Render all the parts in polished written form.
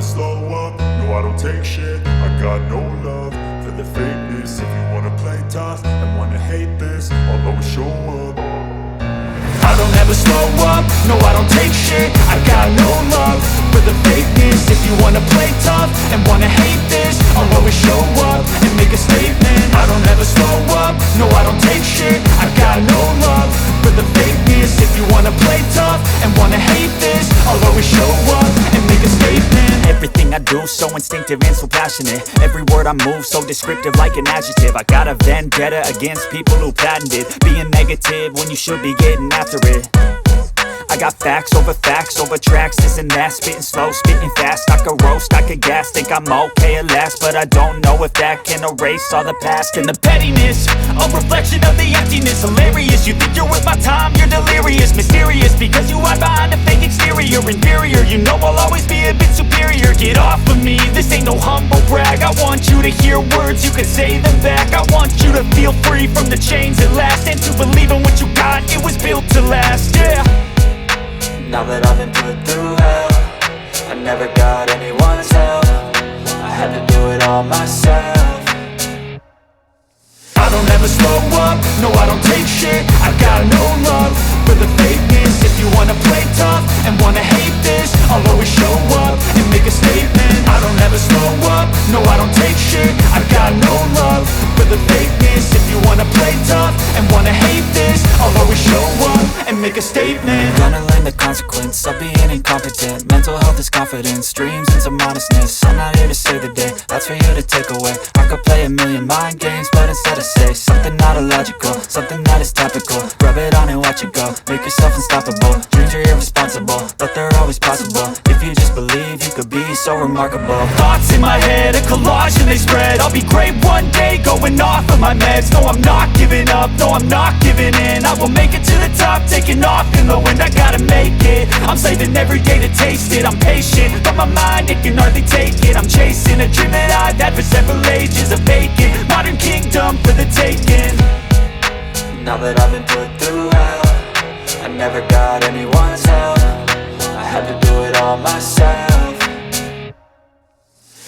slow up, no I don't take shit. I got no love for the fakeness. If you wanna play tough and wanna hate this, I'll always show up. I don't ever slow up, no I don't take shit. I got no love for the fakeness. If you wanna play tough and wanna hate this, I'll always show up and make a statement. I don't ever slow up, no I don't take shit. I got no love for the fakeness. If you wanna play tough and wanna hate this, I'll always show up and make a statement. Everything I do so instinctive and so passionate. Every word I move so descriptive like an adjective. I got a vendetta against people who patented being negative when you should be getting after it. I got facts over tracks, this and that. Spitting slow, spitting fast. I could roast, I could gas. Think I'm okay at last, but I don't know if that can erase all the past. And the pettiness, a reflection of the emptiness. Hilarious, you think you're worth my time, you're delirious. Mysterious, because you hide behind a fake exterior. Inferior, you know I'll always be a bit superior. Get off of me, this ain't no humble brag. I want you to hear words, you can say them back. I want you to feel free from the chains at last, and to believe in what you got, it was built to last, yeah. Now that I've been put through hell, I never got anyone's help. I had to do it all myself. I don't ever slow up, no I don't take shit. I got no love for the fakeness. If you wanna play tough and wanna hate this, I'll always show up and make a statement. I don't ever slow up, no I don't take shit. I got no love for the fakeness. If you wanna play tough and wanna hate this, I'll always show up and make a statement. Gonna learn the consequence of being incompetent. Mental health is confidence, dreams and some honestness. I'm not here to save the day, that's for you to take away. I could play a million mind games, but instead I say something not illogical, something that is topical. Rub it on and watch it go, make yourself unstoppable. Dreams are irresponsible, but they're always possible. If you just believe, you could be so remarkable. Thoughts in my head, a collage and they spread. I'll be great one day, going off of my meds. No, I'm not giving up, no, I'm not giving in. I will make it to the top, taking off in the wind. I gotta make it, I'm saving every day to taste it. I'm patient, but my mind, it can hardly take it. I'm chasing a dream that I've had for several ages. A vacant, modern kingdom for the taking. Now that I've been put through hell, I never got anyone's help. I had to do it all myself.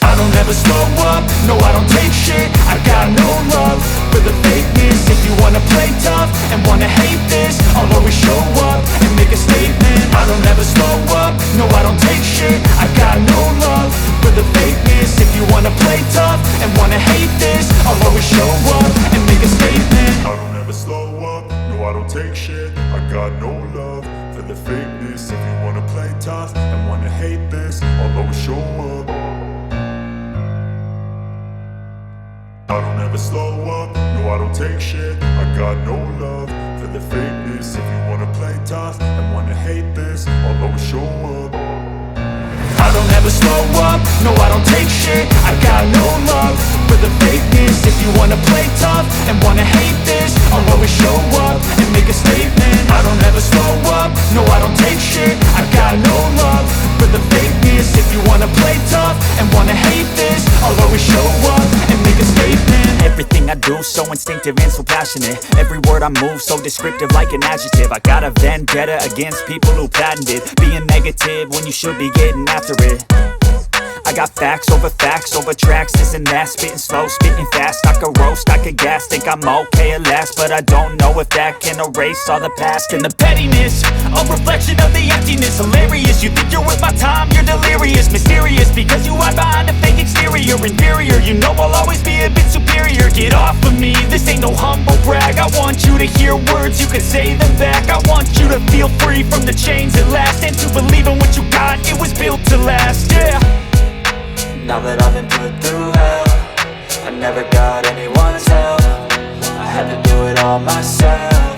I don't ever slow up, no I don't take shit. I got no love for the fakeness. If you wanna play tough and wanna hate this, I'll always show up and make a statement. I don't ever slow up, no I don't take shit. I got no love for the fakeness. If you wanna play tough and wanna hate this, I'll always show up and make a statement. I don't ever slow up, no I don't take shit. I got no love for the fakeness. If you wanna play tough and wanna hate this, I'll always show up. I don't ever slow up, no I don't take shit. I got no love for the fakeness. If you wanna play tough and wanna hate this, I'll always show up. I don't ever slow up, no I don't take shit. I got no love for the fakeness. If you wanna play tough and wanna hate this, I'll always show up and make a statement. I don't ever slow up, no I don't take shit. I got no love for the fakeness. If you wanna play tough and wanna hate this, I'll always show up and make a statement. Everything I do so instinctive and so passionate. Every word I move so descriptive like an adjective. I got a vendetta against people who patented being negative when you should be getting after it. I got facts over tracks, this and that. Spitting slow, spitting fast. I could roast, I could gas. Think I'm okay at last, but I don't know if that can erase all the past. And the pettiness, a reflection of the emptiness. Hilarious, you think you're worth my time, you're delirious. Mysterious, because you hide behind a fake exterior. Inferior, you know I'll always be a bit superior. Get off of me, this ain't no humble brag. I want you to hear words, you can say them back. I want you to feel free from the chains at last, and to believe in what you got, it was built to last, yeah. Now that I've been put through hell, I never got anyone's help. I had to do it all myself.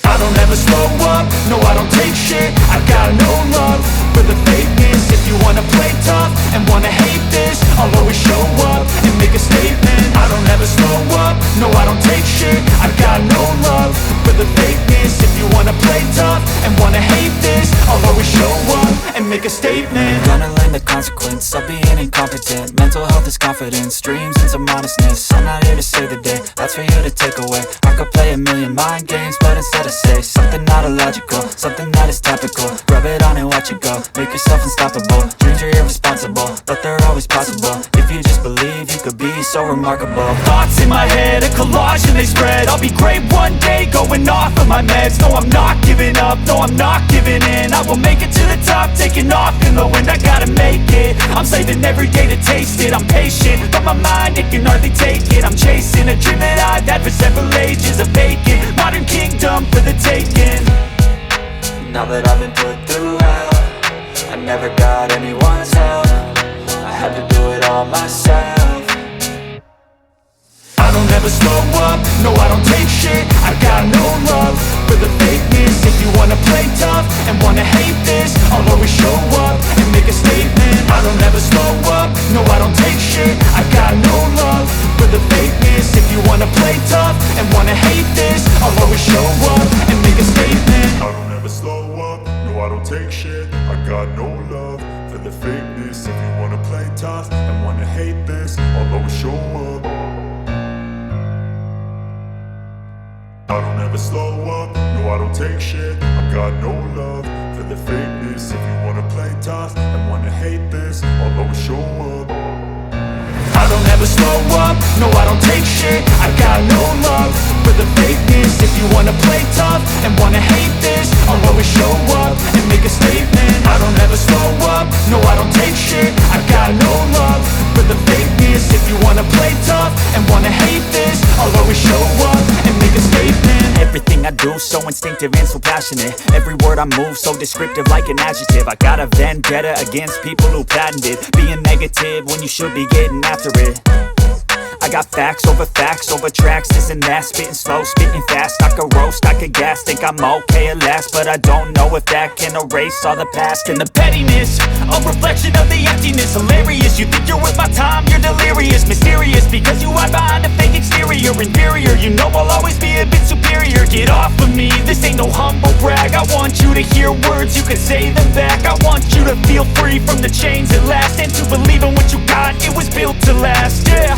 I don't ever slow up, no I don't take shit. I got no love for the fakeness. If you wanna play tough and wanna hate this, I'll always show up and make a statement. I don't ever slow up, no I don't take shit. I got no love for the fakeness. If you wanna play tough and wanna hate this, I'll always show up and make a statement. statement. Gonna learn the consequence of being incompetent. Mental health is confidence, dreams into modestness. I'm not here to save the day, that's for you to take away. I could play a million mind games, but instead I say something not illogical, something that is topical. Rub it on and watch it go, make yourself unstoppable. Dreams are irresponsible, but they're always possible. If you just believe, you could be so remarkable. Thoughts in my head, a collage and they spread. I'll be great one day, going off of my meds. No, I'm not giving up, no, I'm not giving in. I will make it to the top, taking off in the wind. I gotta make it, I'm saving every day to taste it. I'm patient, but my mind, it can hardly take it. I'm chasing a dream that I've had for several ages. A vacant, modern kingdom for the taking. Now that I've been put through hell, I never got anyone's help. I had to do it all myself. I don't ever slow up, no I don't take shit. I got no love for the fakeness. If you wanna play tough and wanna hate this, I'll always show up and make a statement. I don't ever slow up, no I don't take shit. I got no love for the fakeness. If you wanna play tough and wanna hate this, I'll always show up and make a statement. I don't ever slow up, no I don't take shit. I got no love for the fakeness. If you wanna play tough and wanna hate this, I'll always show up. I don't ever slow up, no I don't take shit. I got no love for the fakeness. If you wanna play tough and wanna hate this, I'll always show up. I don't ever slow up, no I don't take shit. I got no love for the fakeness. If you wanna play tough and wanna hate this, I'll always show up and make a statement. I don't ever slow up, no I don't take shit. I got no love for the fakeness. If you wanna play tough and wanna hate this, I'll always show up and make a statement. Everything I do so instinctive and so passionate. Every word I move so descriptive like an adjective. I got a vendetta against people who patented being negative when you should be getting after it. I got facts over tracks, this and that. Spitting slow, spitting fast, I could roast, I could gas. Think I'm okay at last, but I don't know if that can erase all the past. And the pettiness, a reflection of the emptiness. Hilarious, you think you're worth my time, you're delirious. Mysterious, because you hide behind a fake exterior. Inferior, you know I'll always be a bit superior. Get off of me, this ain't no humble brag. I want you to hear words, you can say them back. I want you to feel free from the chains at last, and to believe in what you got, it was built to last, yeah.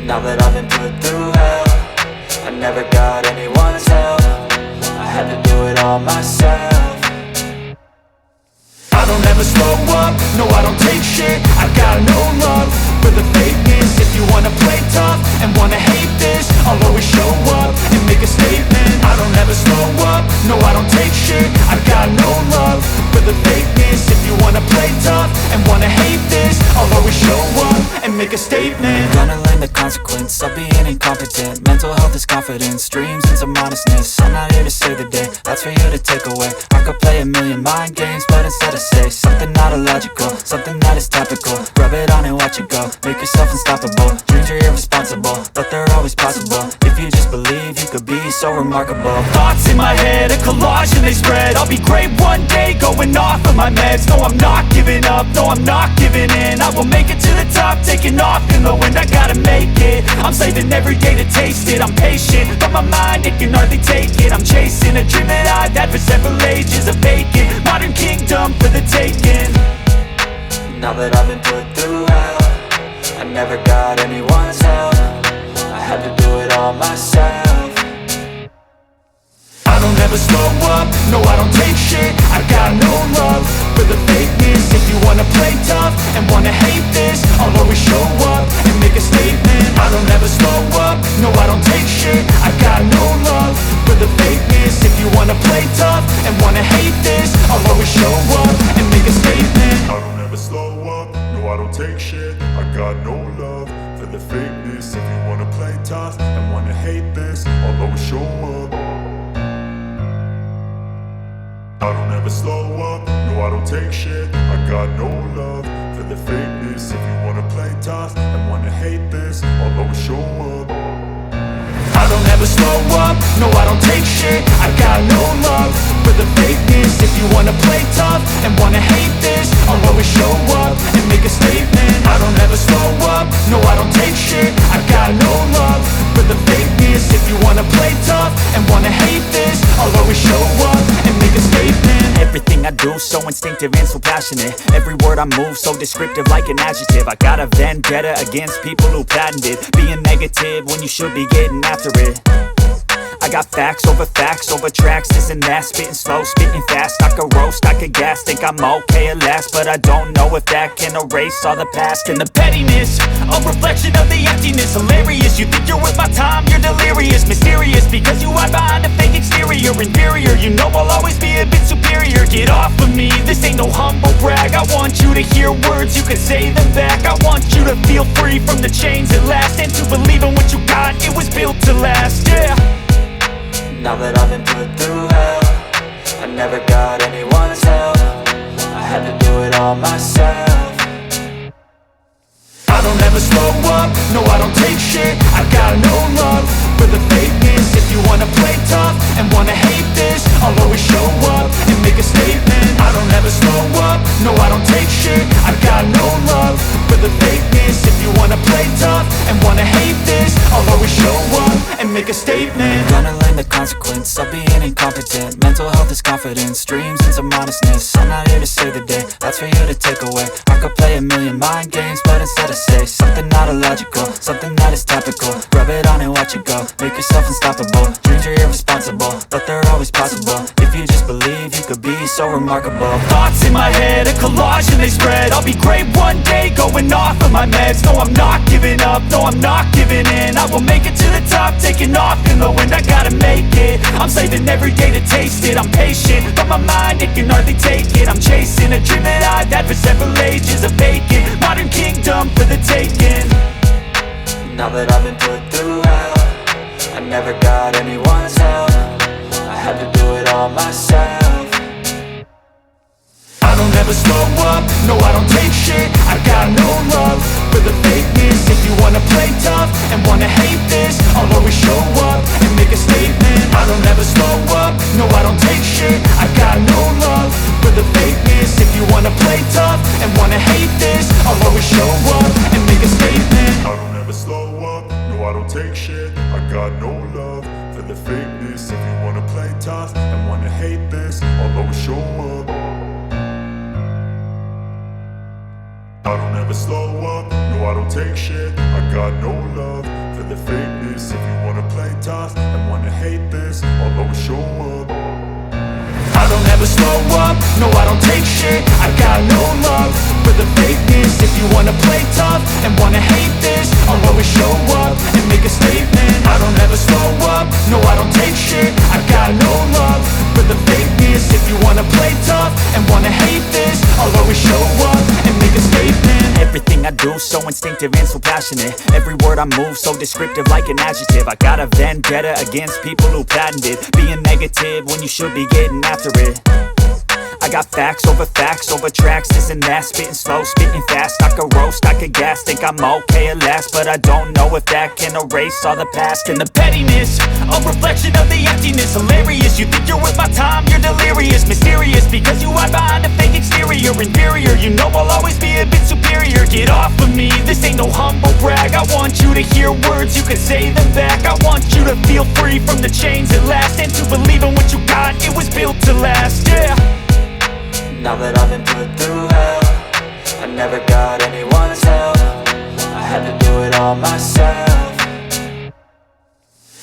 Now that I've been put through hell, I never got anyone's help. I had to do it all myself. I don't ever slow up, no I don't take shit. I got no love for the fakeness. If you wanna play tough and wanna hate this, I'll always show up and make a statement. I don't ever slow up, no I don't take shit. I got no love for the fakeness. If you wanna play tough and wanna hate this, I'll always show up and make a statement. Gonna learn the consequence of being incompetent. Mental health is confidence, dreams into modestness. I'm not here to save the day, that's for you to take away. I could play a million mind games, but instead I say something not illogical, something that is topical. Rub it on and watch it go, make yourself unstoppable. Dreams are irresponsible, but they're always possible. If you just believe, you could be so remarkable. Thoughts in my head, a collage and they spread. I'll be great one day, going off of my meds. No, I'm not giving up, no, I'm not giving in. I will make it to the top, taking off in the wind. I gotta make it, I'm saving every day to taste it. I'm patient, but my mind, it can hardly take it. I'm chasing a dream that I've had for several ages. A vacant, modern kingdom for the taking. Now that I've been put through hell, I never got anyone's help. I had to do it all myself. I don't ever slow up, no I don't take shit. I got no love for the fakeness. If you wanna play tough and wanna hate this, I'll always show up and make a statement. I don't ever slow up, no I don't take shit. I got no love for the fakeness. If you wanna play tough and wanna hate this, I'll always show up and make a statement. I don't ever slow up, no I don't take shit. I got no love for the fakeness. If you wanna play tough and wanna hate this, I'll always show up. I don't ever slow up, no I don't take shit. I got no love for the fakeness. If you wanna play tough and wanna hate this, I'll always show up. I don't ever slow up, no I don't take shit. I got no love for the fakeness. If you wanna play tough and wanna hate this, I'll always show up and make a statement. I don't ever slow up, no I don't take shit. I got no love for the fakeness. If you wanna play tough and wanna hate this, I'll always show up and make a statement. Everything I do so instinctive and so passionate. passionate. Every word I move so descriptive like an adjective. I got a vendetta against people who patented being negative when you should be getting after it. I got facts over tracks, this and that. Spitting slow, spitting fast. I could roast, I could gas. Think I'm okay at last, but I don't know if that can erase all the past. And the pettiness, a reflection of the emptiness. Hilarious, you think you're worth my time, you're delirious. Mysterious, because you hide behind a fake exterior. Inferior, you know I'll always be a bit superior. Get off of me, this ain't no humble brag. I want you to hear words, you can say them back. I want you to feel free from the chains at last, and to believe in what you got, it was built to last, yeah. Now that I've been put through hell, I never got anyone's help. I had to do it all myself. I don't ever slow up, no I don't take shit. I got no love for the fakeness. If you wanna play tough and wanna hate this, I'll always show up and make a statement. I don't ever slow up, no I don't take shit. I got no love for the fakeness. If you wanna play tough and wanna hate this, I'll always show up and make a statement. Gonna learn the consequence of being incompetent. Mental health is confidence, dreams into modestness. I'm not here to save the day, that's for you to take away. I could play a million mind games, but instead I say something not illogical, something that is topical. Rub it on and watch it go, make yourself unstoppable. Dreams are irresponsible, but they're always possible. If you just believe, you could be so remarkable. Thoughts in my head, a collage and they spread. I'll be great one day, going off of my meds. No, I'm not giving up, no, I'm not giving in. I will make it to the top, taking off in the wind. I gotta make it, I'm saving every day to taste it. I'm patient, but my mind, it can hardly take it. I'm chasing a dream that I've had for several ages. A vacant, modern kingdom for the taking. Now that I've been put through hell, I never got anyone's help. I had to do it all myself. I don't ever slow up, no I don't take shit. I got no love for the fakeness. If you wanna play tough and wanna hate this, I'll always show up and make a statement. I don't ever slow up, no I don't take shit. I got no love for the fakeness. If you wanna play tough and wanna hate this, I'll always show up and make a statement. I don't ever slow up, no I don't take shit. I got no love for the fakeness. If you wanna play tough and wanna hate this, I'll always show up. I don't ever slow up, no I don't take shit. I got no love for the fakeness. If you wanna play tough and wanna hate this, I'll always show up. I don't ever slow up, no I don't take shit. I got no love for the fakeness. If you wanna play tough and wanna hate this, I'll always show up and make a statement. I don't ever slow up, no I don't take shit. I got no love for the fakeness. If you wanna play tough and wanna hate this, I'll always show up and make a statement. Everything I do so instinctive and so passionate. Every word I move so descriptive like an adjective. I got a vendetta against people who patented being negative when you should be getting after it. I got facts over tracks, this and that. Spitting slow, spitting fast. I could roast, I could gas. Think I'm okay at last, but I don't know if that can erase all the past. And the pettiness, a reflection of the emptiness. Hilarious, you think you're worth my time, you're delirious. Mysterious, because you hide behind a fake exterior. Inferior, you know I'll always be a bit superior. Get off of me, this ain't no humble brag. I want you to hear words, you can say them back. I want you to feel free from the chains at last, and to believe in what you got, it was built to last, yeah. Now that I've been put through hell, I never got anyone's help. I had to do it all myself.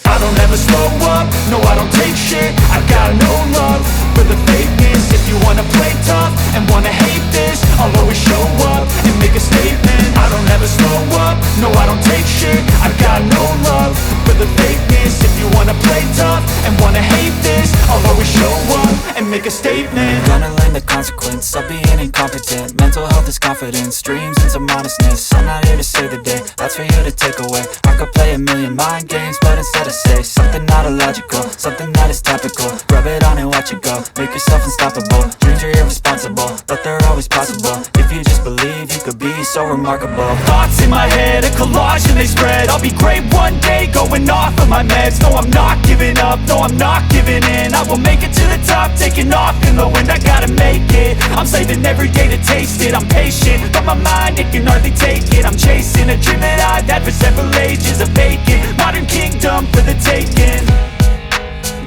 I don't ever slow up, no I don't take shit. I got no love for the fakeness. If you wanna play tough and wanna hate this, I'll always show up and make a statement. I don't ever slow up, no I don't take shit. I got no love for the fakeness. If you wanna play tough and wanna hate this, I'll always show up and make a statement. Gonna learn the consequence of being incompetent. Mental health is confidence, dreams into modestness. I'm not here to save the day, that's for you to take away. I could play a million mind games, but instead I say something not illogical, something that is topical. Rub it on and watch it go, make yourself unstoppable. Dreams are irresponsible, but they're always possible. If you just believe, you could be so remarkable. Thoughts in my head, a collage and they spread. I'll be great one day, going off of my meds. No, I'm not giving up, no, I'm not giving in. I will make it to the top, taking off in the wind. I gotta make it, I'm saving every day to taste it. I'm patient, but my mind, it can hardly take it. I'm chasing a dream that I've had for several ages. A vacant, modern kingdom for the taking.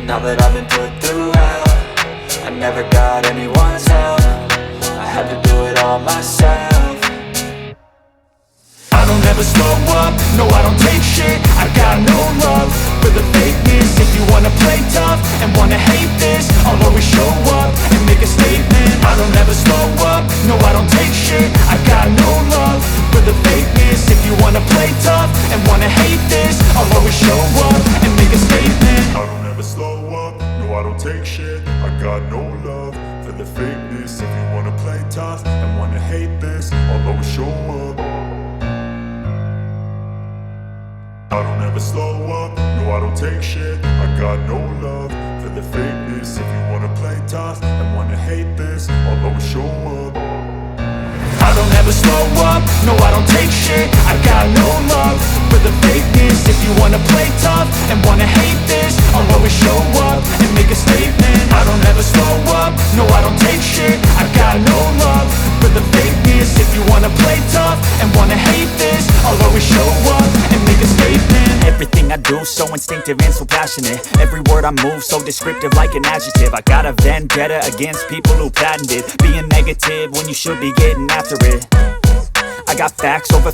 Now that I've been put through hell, I never got anyone's help. I had had to do it all myself. I don't ever slow up, no I don't take shit. I got no love for the fakeness. If you wanna play tough and wanna hate this, I'll always show up and make a statement. I don't ever slow up, no I don't take shit. I got no love for the fakeness. If you wanna play tough and wanna hate this, I'll always show up and make a statement. I don't ever slow up, no I don't take shit. I got no love for the fakeness. If you wanna play tough and wanna hate this, I'll always show up. I don't ever slow up, no I don't take shit. I got no love for the fakeness. If you wanna play tough and wanna hate this, I'll always show up. I don't ever slow up, no I don't take shit. I got no love for the fakeness. If you wanna play tough and wanna hate this, I'll always show up and make a statement. I don't ever slow up, no I don't take shit. I got no love for the fakeness. If you wanna play tough and wanna hate this, I'll always show up and make a statement. Everything I do so instinctive and so passionate. Every word I move so descriptive like an adjective. I got a vendetta against people who patented being negative when you should be getting after it. I got facts over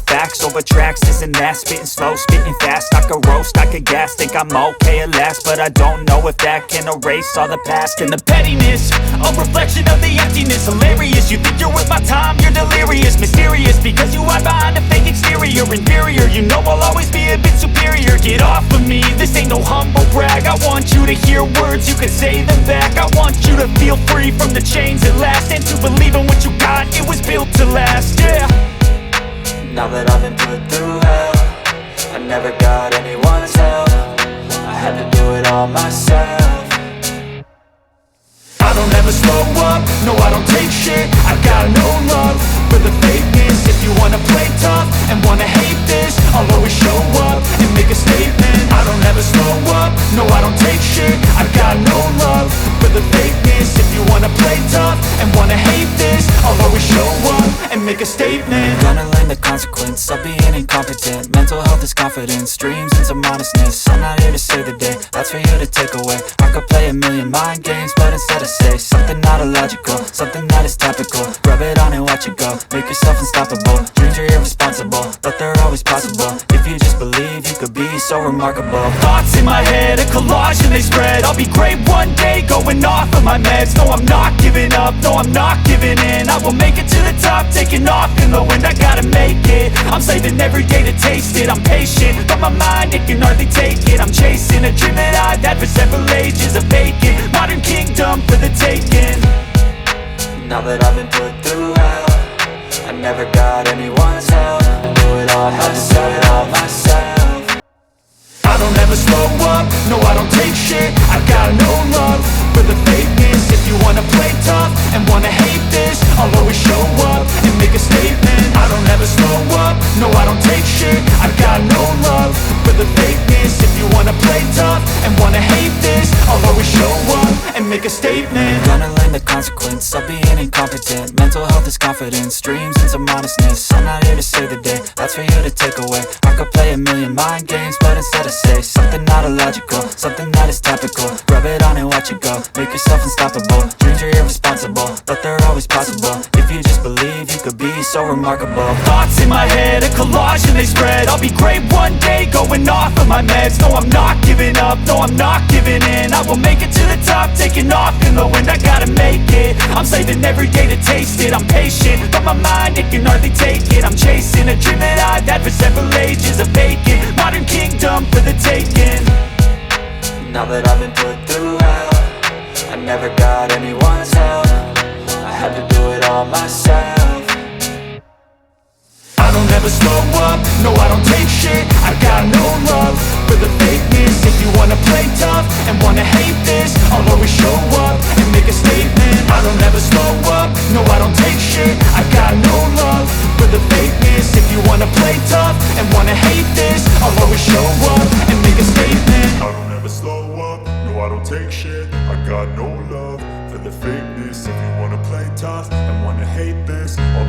tracks, this and that. Spitting slow, spitting fast. I could roast, I could gas. Think I'm okay at last, but I don't know if that can erase all the past. And the pettiness, a reflection of the emptiness. Hilarious, you think you're worth my time, you're delirious. Mysterious, because you hide behind a fake exterior. Inferior, you know I'll always be a bit superior. Get off of me, this ain't no humble brag. I want you to hear words, you can say them back. I want you to feel free from the chains at last, and to believe in what you got, it was built to last, yeah. Now that I've been put through hell, I never got anyone's help. I had to do it all myself. I don't ever slow up, no I don't take shit. I got no love for the fakeness. If you wanna play tough and wanna hate this, I'll always show up and make a statement. I don't ever slow up, no I don't take shit. I got no love for the fakeness. If you wanna play tough and wanna hate this, I'll always show up and make a statement. Gonna learn the consequence of being incompetent. Mental health is confidence, dreams and some honestness. I'm not here to save the day, that's for you to take away. I could play a million mind games, but instead I say something not illogical, something that is topical. Rub it on and watch it go, make yourself unstoppable. Dreams are irresponsible, but they're always possible. If you just believe, you could be so remarkable. Thoughts in my head, a collage and they spread. I'll be great one day, going off of my meds. No, I'm not giving up, no, I'm not giving in. I will make it to the top, taking off in the wind. I gotta make it, I'm saving every day to taste it. I'm patient, but my mind, it can hardly take it. I'm chasing a dream that I've had for several ages. A vacant, modern kingdom for the taking. Now that I've been put through hell, I never got anyone's help. Do it all myself. I don't ever slow up, no I don't take shit. I got no love for the fakeness. If you wanna play tough and wanna hate this, I'll always show up and make a statement. I don't ever slow up, no I don't take shit. I got no love for the fakeness. If you wanna play tough and wanna hate this, I'll always show up and make a statement. Gonna learn the consequence of being incompetent. Mental health is confidence, dreams and some honestness. I'm not here to save the day, that's for you to take away. I could play a million mind games, but instead I say something not illogical, something that is topical. Rub it on and watch it go, make yourself unstoppable. Dreams are irresponsible, but they're always possible. If you just believe, you could be so remarkable. Thoughts in my head, a collage and they spread. I'll be great one day, going off of my meds. No, I'm not giving up, no, I'm not giving in. I will make it to the top, taking off in the wind. I gotta make it, I'm saving every day to taste it. I'm patient, but my mind, it can hardly take it. I'm chasing a dream that I've had for several ages. A vacant, modern kingdom for the taking. Now that I've been put through hell, I never got anyone's help. I had to do it all myself. I don't ever slow up, no I don't take shit. I got no love for the fakeness. If you wanna play tough and wanna hate this, I'll always show up and make a statement. I don't ever slow up, no I don't take shit. I got no love for the fakeness. If you wanna play tough and wanna hate this, I'll always show up and make a statement. I don't ever slow up, no I don't take shit. I got no love for the fakeness. If you wanna play tough and wanna hate this, I'll